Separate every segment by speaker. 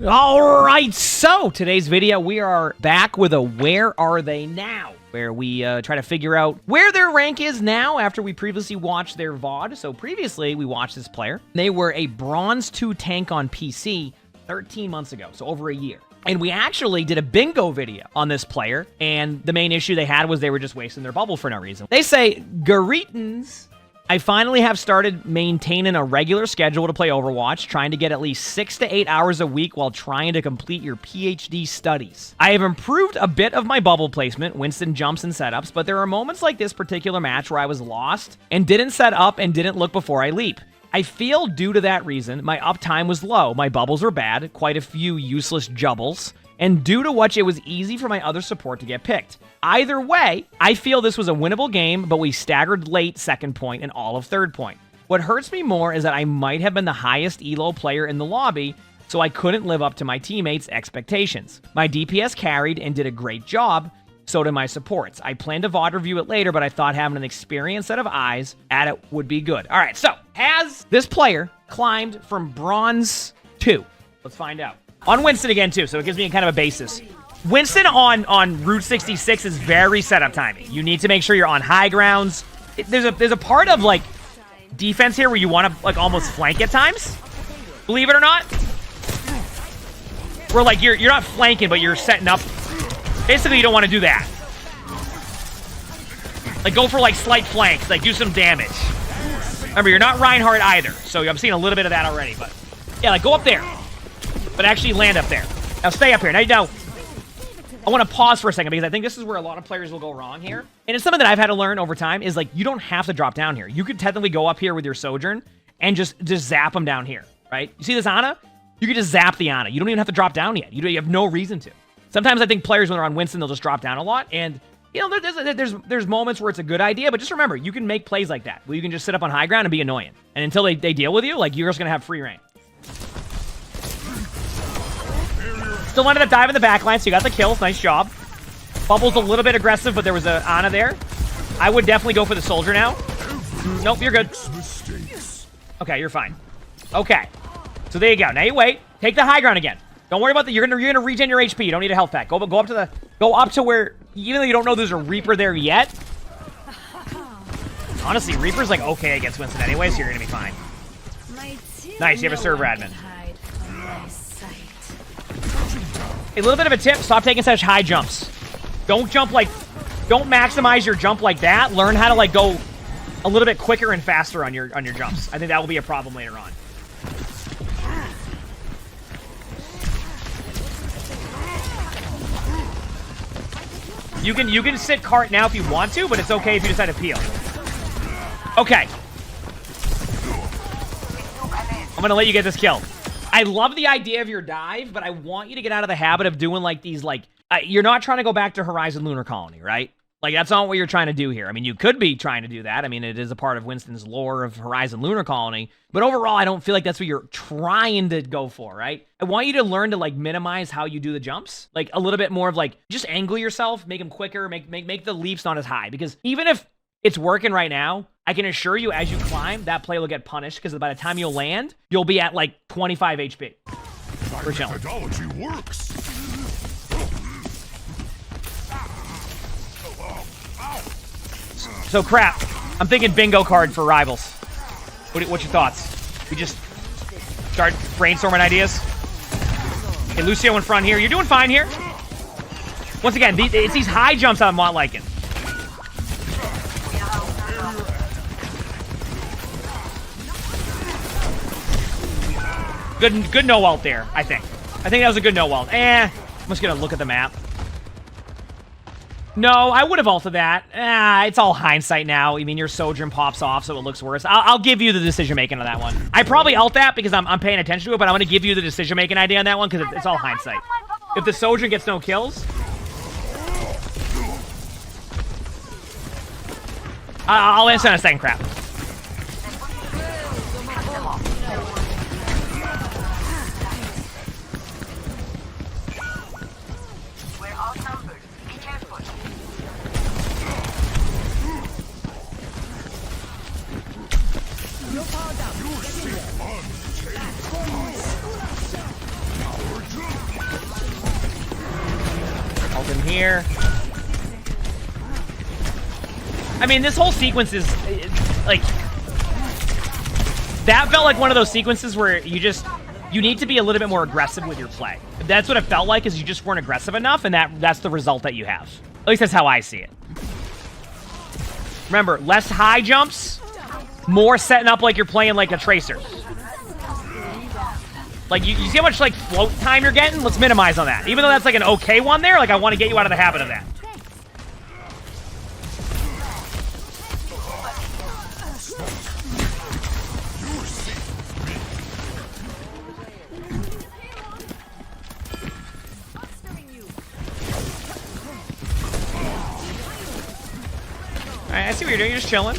Speaker 1: All right, so today's video, we are back with a Where Are They Now? Where we try to figure out where their rank is now after we previously watched their VOD. So previously, we watched this player. They were a Bronze 2 tank on PC 13 months ago, so over a year. And we actually did a bingo video on this player, and the main issue they had was they were just wasting their bubble for no reason. They say, Garetans, I finally have started maintaining a regular schedule to play Overwatch, trying to get at least 6 to 8 hours a week while trying to complete your PhD studies. I have improved a bit of my bubble placement, Winston jumps and setups, but there are moments like this particular match where I was lost and didn't set up and didn't look before I leap. I feel due to that reason, my uptime was low, my bubbles were bad, quite a few useless jubbles, and due to which it was easy for my other support to get picked. Either way, I feel this was a winnable game, but we staggered late second point and all of third point. What hurts me more is that I might have been the highest elo player in the lobby, so I couldn't live up to my teammates' expectations. My DPS carried and did a great job, so did my supports. I plan to VOD review it later, but I thought having an experienced set of eyes at it would be good. All right, so has this player climbed from Bronze 2? Let's find out. On Winston again, too, so it gives me kind of a basis. Winston on Route 66 is very setup timing. You need to make sure you're on high grounds. There's a part of, like, defense here where you want to, like, almost flank at times. Believe it or not. Where, like, you're not flanking, but you're setting up. Basically, you don't want to do that. Like, go for, like, slight flanks. Like, do some damage. Remember, you're not Reinhardt either, so I'm seeing a little bit of that already, but... yeah, like, go up there. But actually land up there. Now stay up here. Now, I want to pause for a second because I think this is where a lot of players will go wrong here. And it's something that I've had to learn over time is, like, you don't have to drop down here. You could technically go up here with your Sojourn and just zap them down here, right? You see this Ana? You could just zap the Ana. You don't even have to drop down yet. You have no reason to. Sometimes I think players, when they're on Winston, they'll just drop down a lot. And, you know, there's moments where it's a good idea, but just remember, you can make plays like that, where you can just sit up on high ground and be annoying. And until they deal with you, like, you're just going to have free reign. Still wanted to dive in the backline, so you got the kills. Nice job. Bubble's a little bit aggressive, but there was a Ana there. I would definitely go for the soldier now. Nope, you're good. Okay, you're fine. Okay. So there you go. Now you wait. Take the high ground again. Don't worry about that. You're gonna regen your HP. You don't need a health pack. Go up to where, even though you don't know there's a Reaper there yet. Honestly, Reaper's like okay against Winston anyway, so you're gonna be fine. Nice, you have a server admin. A little bit of a tip, stop taking such high jumps. Don't maximize your jump like that. Learn how to, like, go a little bit quicker and faster on your jumps. I think that will be a problem later on. You can sit Kart now if you want to, but it's okay if you decide to peel. Okay. I'm gonna let you get this kill. I love the idea of your dive, but I want you to get out of the habit of doing, like, these, like... you're not trying to go back to Horizon Lunar Colony, right? Like, that's not what you're trying to do here. I mean, you could be trying to do that. I mean, it is a part of Winston's lore of Horizon Lunar Colony. But overall, I don't feel like that's what you're trying to go for, right? I want you to learn to, like, minimize how you do the jumps. Like, a little bit more of, like, just angle yourself, make them quicker, make the leaps not as high. Because even if it's working right now, I can assure you, as you climb, that play will get punished because by the time you'll land, you'll be at, like, 25 HP. We're chilling.
Speaker 2: Methodology works.
Speaker 1: So, crap. I'm thinking bingo card for rivals. What's your thoughts? We just start brainstorming ideas? Okay, Lucio in front here. You're doing fine here. Once again, it's these high jumps I'm not liking. Good no ult there, I think. I think that was a good no ult. I'm just gonna look at the map. No, I would have ulted that. It's all hindsight now. I mean, your Sojourn pops off, so it looks worse. I'll give you the decision-making on that one. I probably ult that because I'm paying attention to it, but I'm gonna give you the decision-making idea on that one because it's all hindsight. If the Sojourn gets no kills... I'll answer in a second, crap. here. I mean, this whole sequence is, like... That felt like one of those sequences where you need to be a little bit more aggressive with your play. That's what it felt like, is you just weren't aggressive enough, and that's the result that you have. At least that's how I see it. Remember, less high jumps, more setting up like you're playing like a tracer. Like, you see how much, like, float time you're getting? Let's minimize on that. Even though that's, like, an okay one there, like, I want to get you out of the habit of that. Alright, I see what you're doing. You're just chilling.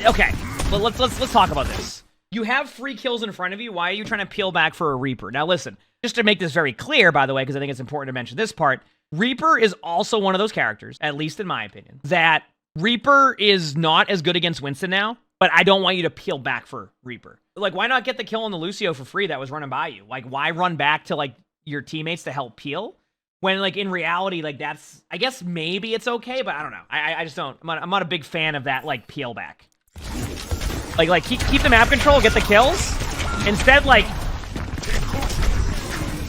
Speaker 1: Okay, let's talk about this. You have free kills in front of you. Why are you trying to peel back for a Reaper? Now listen, just to make this very clear, by the way, because I think it's important to mention this part, Reaper is also one of those characters, at least in my opinion, that Reaper is not as good against Winston now, but I don't want you to peel back for Reaper. Like, why not get the kill on the Lucio for free that was running by you? Like, why run back to, like, your teammates to help peel? When, like, in reality, like, that's... I guess maybe it's okay, but I don't know. I just don't... I'm not a big fan of that, like, peel back. Like keep the map control, get the kills. Instead, like...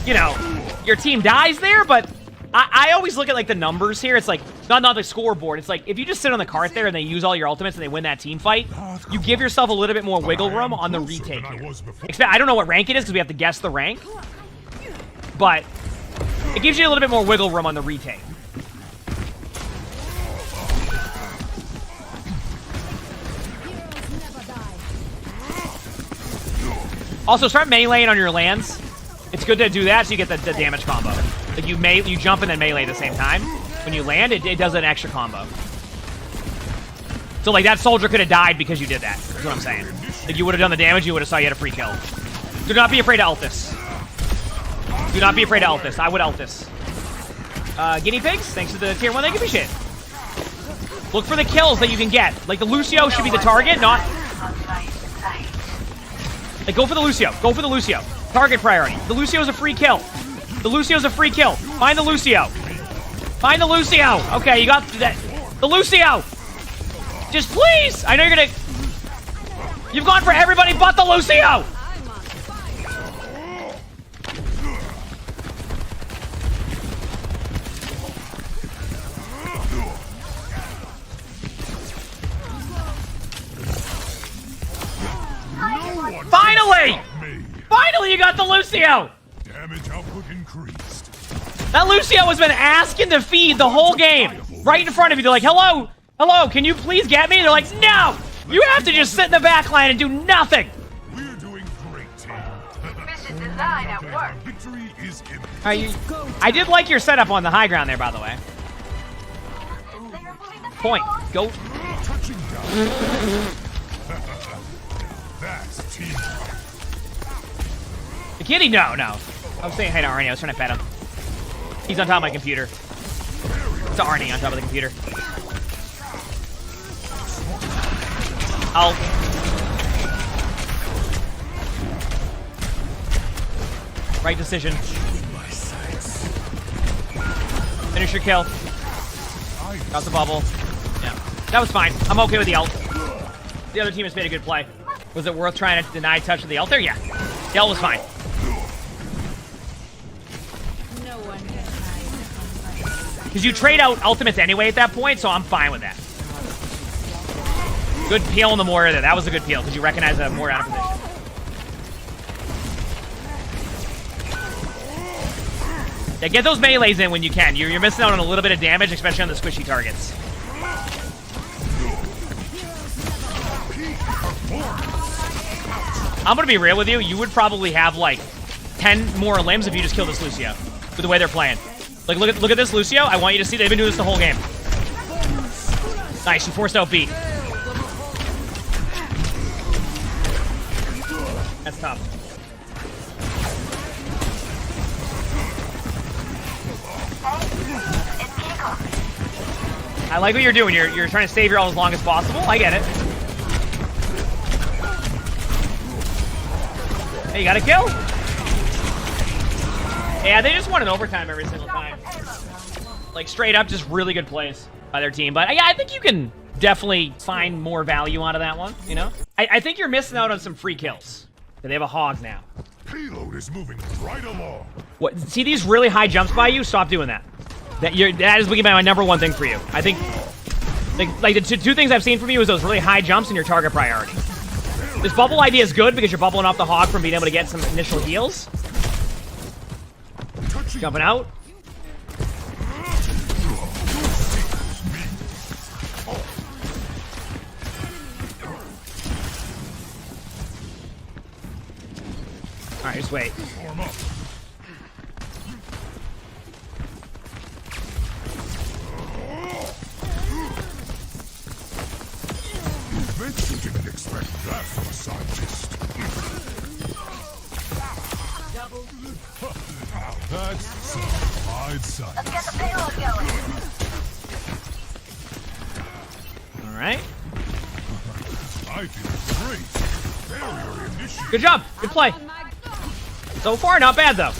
Speaker 1: You know, your team dies there, but... I always look at, like, the numbers here. It's, like, not the scoreboard. It's, like, if you just sit on the cart there and they use all your ultimates and they win that team fight, you give yourself a little bit more wiggle room on the retake here. I don't know what rank it is because we have to guess the rank. But... it gives you a little bit more wiggle room on the retake. Also, start meleeing on your lands. It's good to do that so you get the damage combo. Like, you jump and then melee at the same time. When you land, it does an extra combo. So, like, that soldier could have died because you did that. That's what I'm saying. Like, you would have done the damage, you would have saw you had a free kill. Do not be afraid to ult this. Do not be afraid to ult this. I would ult this. Guinea pigs, thanks to the tier 1, thank you, appreciate it. Look for the kills that you can get. Like, the Lucio should be the target, not... Like, go for the Lucio. Go for the Lucio. Target priority. The Lucio is a free kill. The Lucio's a free kill. Find the Lucio. Find the Lucio. Okay, you got that. The Lucio. Just please. I know you're gonna... You've gone for everybody but the Lucio. Finally! Finally, you got the Lucio!
Speaker 2: Damage output increased.
Speaker 1: That Lucio has been asking to feed the whole game. Right in front of you. They're like, hello, hello, can you please get me? They're like, no! You have to just sit in the back line and do nothing.
Speaker 2: We're doing great, team.
Speaker 3: Mission design at work.
Speaker 2: Victory is imminent.
Speaker 1: I did like your setup on the high ground there, by the way. Point. Go.
Speaker 2: Touching down. That's team.
Speaker 1: The kitty? No. I was saying hi to Arnie. I was trying to pet him. He's on top of my computer. It's Arnie on top of the computer. Right decision. Finish your kill. Got the bubble. Yeah. That was fine. I'm okay with the ult. The other team has made a good play. Was it worth trying to deny touch of the ult there? Yeah. The ult was fine. Because you trade out ultimates anyway at that point, so I'm fine with that. Good peel on the Moira there. That was a good peel, because you recognize a Moira out of position. Yeah, get those melees in when you can. You're missing out on a little bit of damage, especially on the squishy targets. I'm gonna be real with you. You would probably have like 10 more limbs if you just kill this Lucio with the way they're playing. Like, look at this Lucio. I want you to see they've been doing this the whole game. Nice, you forced out beat. That's tough. I like what you're doing. You're trying to save your ult as long as possible. I get it. Hey, you got a kill? Yeah, they just won in overtime every single time. Like, straight up, just really good plays by their team. But, yeah, I think you can definitely find more value out of that one, you know? I think you're missing out on some free kills. They have a hog now.
Speaker 2: Payload is moving right along.
Speaker 1: What? See these really high jumps by you? Stop doing that. That is going to be my number one thing for you. I think, like the two things I've seen from you is those really high jumps and your target priority. This bubble idea is good because you're bubbling off the hog from being able to get some initial heals. Jumping out. Alright, just wait.
Speaker 2: Bet you didn't expect that from a scientist. That's simplified science.
Speaker 3: Let's get the payload going.
Speaker 1: Alright.
Speaker 2: I feel great. Barrier initiated.
Speaker 1: Good job. Good play. So far, not bad, though.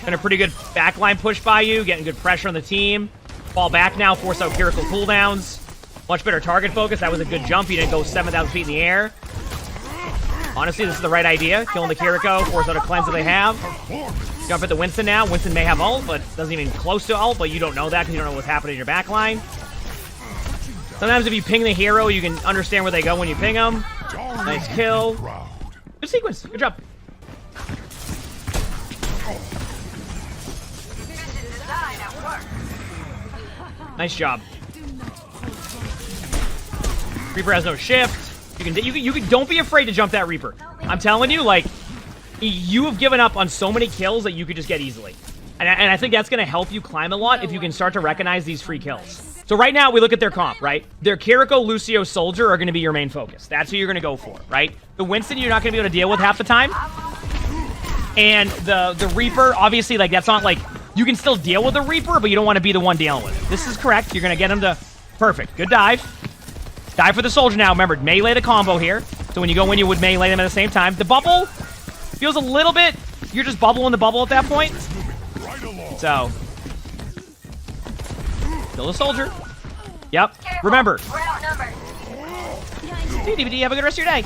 Speaker 1: Been a pretty good backline push by you, getting good pressure on the team. Fall back now, force out Miracle cooldowns. Much better target focus. That was a good jump. You didn't go 7,000 feet in the air. Honestly, this is the right idea. Killing the Kiriko, force out a cleanse that they have. Jump at the Winston now. Winston may have ult, but doesn't even close to ult, but you don't know that because you don't know what's happening in your backline. Sometimes if you ping the hero, you can understand where they go when you ping them. Nice kill. Good sequence. Good job. Nice job. Reaper has no shift. You can don't be afraid to jump that Reaper. I'm telling you, like, you have given up on so many kills that you could just get easily. And I think that's going to help you climb a lot if you can start to recognize these free kills. So right now, we look at their comp, right? Their Kiriko, Lucio, Soldier are going to be your main focus. That's who you're going to go for, right? The Winston, you're not going to be able to deal with half the time. And the Reaper, obviously, like, that's not, like, you can still deal with the Reaper, but you don't want to be the one dealing with it. This is correct. You're going to get him to... Perfect. Good dive. Dive for the Soldier now. Remember, melee the combo here. So when you go in, you would melee them at the same time. The bubble feels a little bit... You're just bubbling the bubble at that point. So... Kill the Soldier. Yep. Remember.
Speaker 3: We're outnumbered.
Speaker 1: DVD, have a good rest of your day.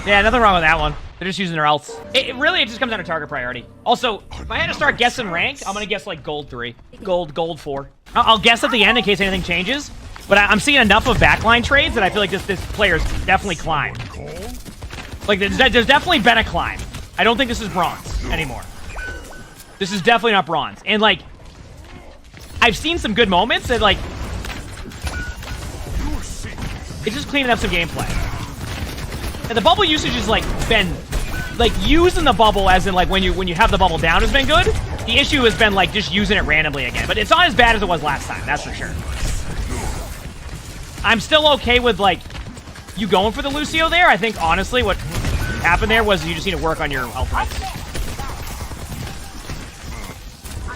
Speaker 1: Yeah, nothing wrong with that one. They're just using their ults. It just comes down to target priority. Also, if I had to start guessing rank, I'm gonna guess like gold 3. Gold 4. I'll guess at the end in case anything changes. But I'm seeing enough of backline trades that I feel like this player's definitely climbed. Like, there's definitely been a climb. I don't think this is bronze anymore. This is definitely not bronze. And, like, I've seen some good moments that, like, it's just cleaning up some gameplay. And the bubble usage has, like, been, like, using the bubble as in, like, when you have the bubble down has been good. The issue has been, like, just using it randomly again. But it's not as bad as it was last time, that's for sure. I'm still okay with, like, you going for the Lucio there. I think, honestly, what happened there was you just need to work on your ultimates.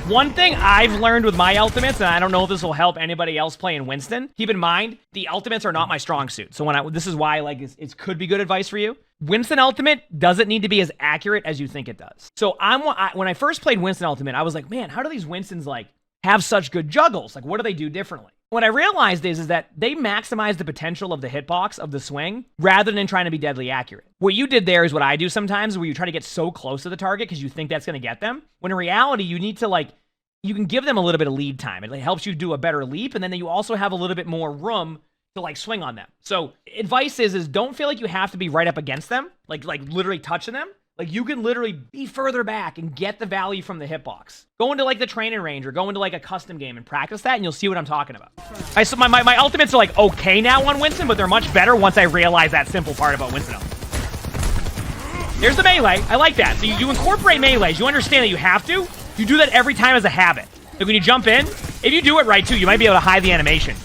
Speaker 1: One thing I've learned with my ultimates, and I don't know if this will help anybody else playing Winston, keep in mind, the ultimates are not my strong suit. So this is why, like, it could be good advice for you. Winston ultimate doesn't need to be as accurate as you think it does. So when I first played Winston ultimate, I was like, man, how do these Winstons, like, have such good juggles? Like, what do they do differently? What I realized is that they maximize the potential of the hitbox of the swing rather than trying to be deadly accurate. What you did there is what I do sometimes, where you try to get so close to the target because you think that's going to get them, when in reality, you need to, like, you can give them a little bit of lead time. It helps you do a better leap, and then you also have a little bit more room to, like, swing on them. So advice is don't feel like you have to be right up against them, like literally touching them. Like, you can literally be further back and get the value from the hitbox. Go into, like, the training range or go into, like, a custom game and practice that, and you'll see what I'm talking about. All right, so my ultimates are, like, okay now on Winston, but they're much better once I realize that simple part about Winston. There's the melee. I like that. So you incorporate melees. You understand that you have to. You do that every time as a habit. Like, when you jump in, if you do it right, too, you might be able to hide the animation.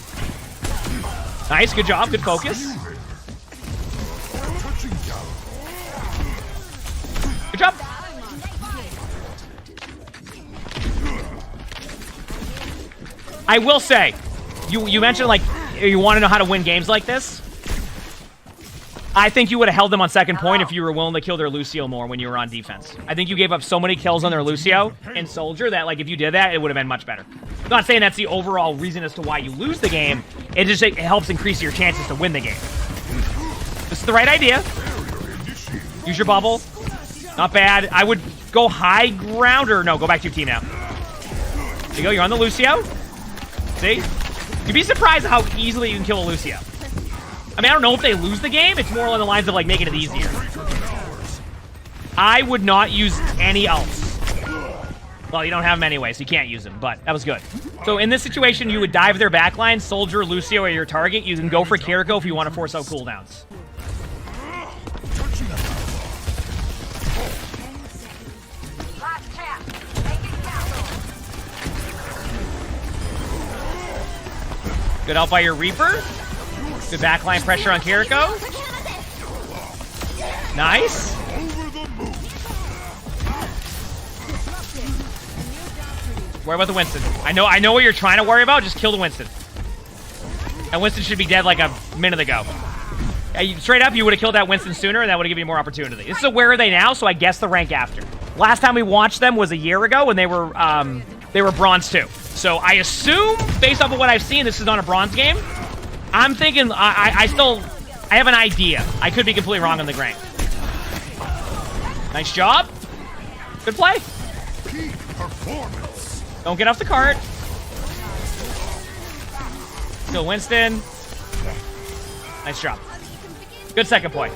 Speaker 1: Nice. Good job. Good focus. Good job. I will say, you mentioned, like, you want to know how to win games like this. I think you would have held them on second point if you were willing to kill their Lucio more when you were on defense. I think you gave up so many kills on their Lucio and Soldier that, like, if you did that, it would have been much better. I'm not saying that's the overall reason as to why you lose the game. It helps increase your chances to win the game. This is the right idea. Use your bubble. Not bad. I would go high ground, or no, go back to your team now. There you go. You're on the Lucio. See? You'd be surprised how easily you can kill a Lucio. I mean, I don't know if they lose the game. It's more along the lines of, like, making it easier. I would not use any ults. Well, you don't have them anyway, so you can't use them, but that was good. So in this situation, you would dive their backline. Soldier, Lucio are your target. You can go for Kiriko if you want to force out cooldowns.
Speaker 3: Last chance. Make it count.
Speaker 1: Good help by your Reaper. Good backline pressure on Kiriko. Nice. Worry about the Winston. I know what you're trying to worry about. Just kill the Winston. And Winston should be dead like a minute ago. Straight up, you would have killed that Winston sooner, and that would have given you more opportunity. This is a where are they now, so I guess the rank after. Last time we watched them was a year ago when they were bronze 2. So I assume, based off of what I've seen, this is not a bronze game. I'm thinking, I have an idea. I could be completely wrong on the rank. Nice job. Good play.
Speaker 2: Peak performance.
Speaker 1: Don't get off the cart. Still Winston. Nice job. Good second point.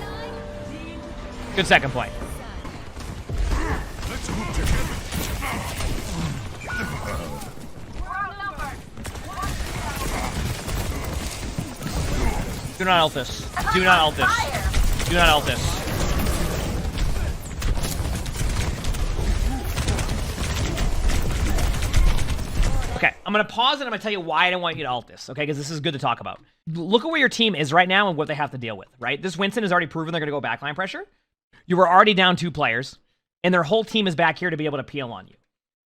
Speaker 1: Good second point.
Speaker 2: Let's move together.
Speaker 3: We're outnumbered.
Speaker 1: Do not ult this. Do not ult this. Do not ult this. Okay, I'm going to pause and I'm going to tell you why I don't want you to ult this, okay? Because this is good to talk about. Look at where your team is right now and what they have to deal with, right? This Winston has already proven they're going to go backline pressure. You were already down 2 players, and their whole team is back here to be able to peel on you.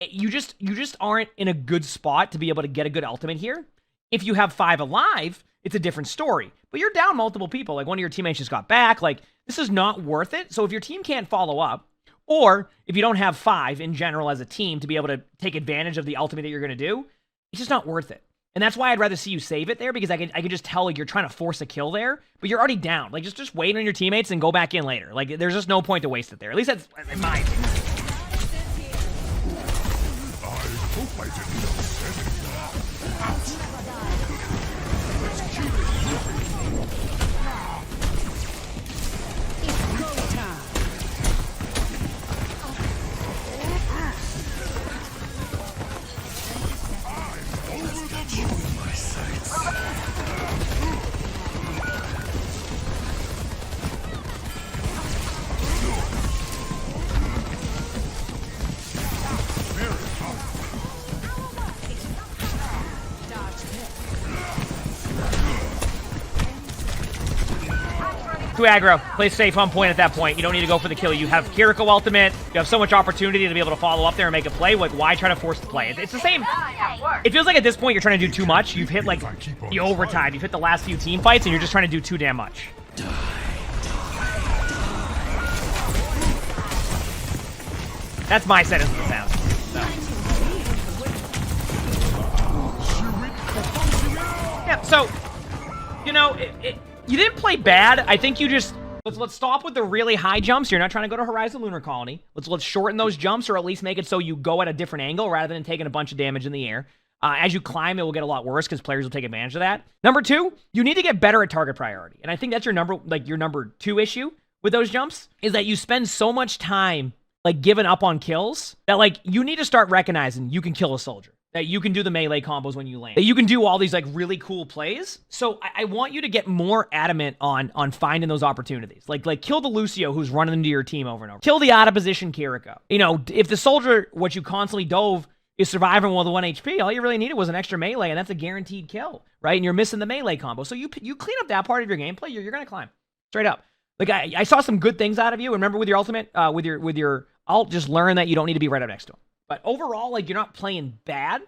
Speaker 1: You just aren't in a good spot to be able to get a good ultimate here. If you have 5 alive, it's a different story. But you're down multiple people. Like, one of your teammates just got back. Like, this is not worth it. So if your team can't follow up, or if you don't have 5 in general as a team to be able to take advantage of the ultimate that you're going to do, it's just not worth it. And that's why I'd rather see you save it there, because I can just tell, like, you're trying to force a kill there, but you're already down. Like, just wait on your teammates and go back in later. Like, there's just no point to waste it there. At least that's in my opinion.
Speaker 2: I hope I didn't upset it. Let's keep it
Speaker 1: Too aggro. Play safe on point at that point. You don't need to go for the kill. You have Kiriko ultimate. You have so much opportunity to be able to follow up there and make a play. Like, why try to force the play? It's the same. It feels like at this point you're trying to do too much. You've hit, like, the overtime. You've hit the last few team fights, and you're just trying to do too damn much. That's my sentence of the sound. Yeah, so, you know, you didn't play bad. I think you just... Let's stop with the really high jumps. You're not trying to go to Horizon Lunar Colony. Let's shorten those jumps, or at least make it so you go at a different angle rather than taking a bunch of damage in the air. As you climb, it will get a lot worse because players will take advantage of that. Number 2, you need to get better at target priority. And I think that's your number 2 issue with those jumps, is that you spend so much time, like, giving up on kills that, like, you need to start recognizing you can kill a soldier. That you can do the melee combos when you land. That you can do all these, like, really cool plays. So I want you to get more adamant on finding those opportunities. Like kill the Lucio who's running into your team over and over. Kill the out of position Kiriko. You know, if the soldier, what you constantly dove, is surviving with 1 HP, all you really needed was an extra melee, and that's a guaranteed kill, right? And you're missing the melee combo. So you clean up that part of your gameplay, you're going to climb. Straight up. Like, I saw some good things out of you. Remember with your ultimate, with your ult, just learn that you don't need to be right up next to him. But overall, like, you're not playing bad.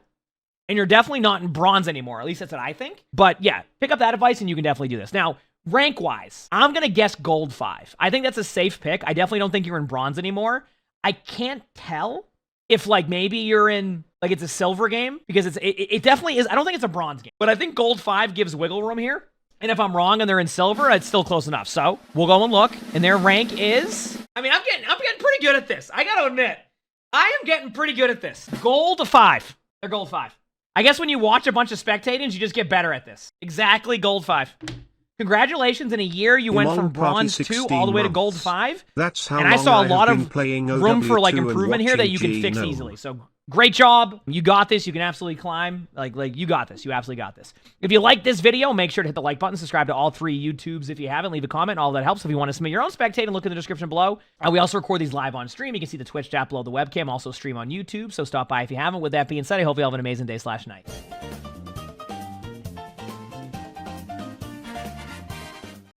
Speaker 1: And you're definitely not in bronze anymore. At least that's what I think. But yeah, pick up that advice and you can definitely do this. Now, rank-wise, I'm going to guess gold 5. I think that's a safe pick. I definitely don't think you're in bronze anymore. I can't tell if, like, maybe you're in, like, it's a silver game. Because it definitely is. I don't think it's a bronze game. But I think gold 5 gives wiggle room here. And if I'm wrong and they're in silver, it's still close enough. So we'll go and look. And their rank is... I mean, I'm getting pretty good at this. I got to admit. I am getting pretty good at this. Gold 5. They're gold 5. I guess when you watch a bunch of spectatings, you just get better at this. Exactly, gold 5. Congratulations, in a year you went from bronze 2 all the way to gold 5.
Speaker 4: That's how
Speaker 1: and I saw a lot of room for like
Speaker 4: OW2
Speaker 1: improvement here that you can fix easily. So great job. You got this. You can absolutely climb. Like you got this. You absolutely got this. If you like this video, make sure to hit the like button. Subscribe to all 3 YouTubes if you haven't. Leave a comment. All that helps. If you want to submit your own spectating, look in the description below. We also record these live on stream. You can see the Twitch chat below the webcam. Also stream on YouTube. So stop by if you haven't. With that being said, I hope you have an amazing day/night.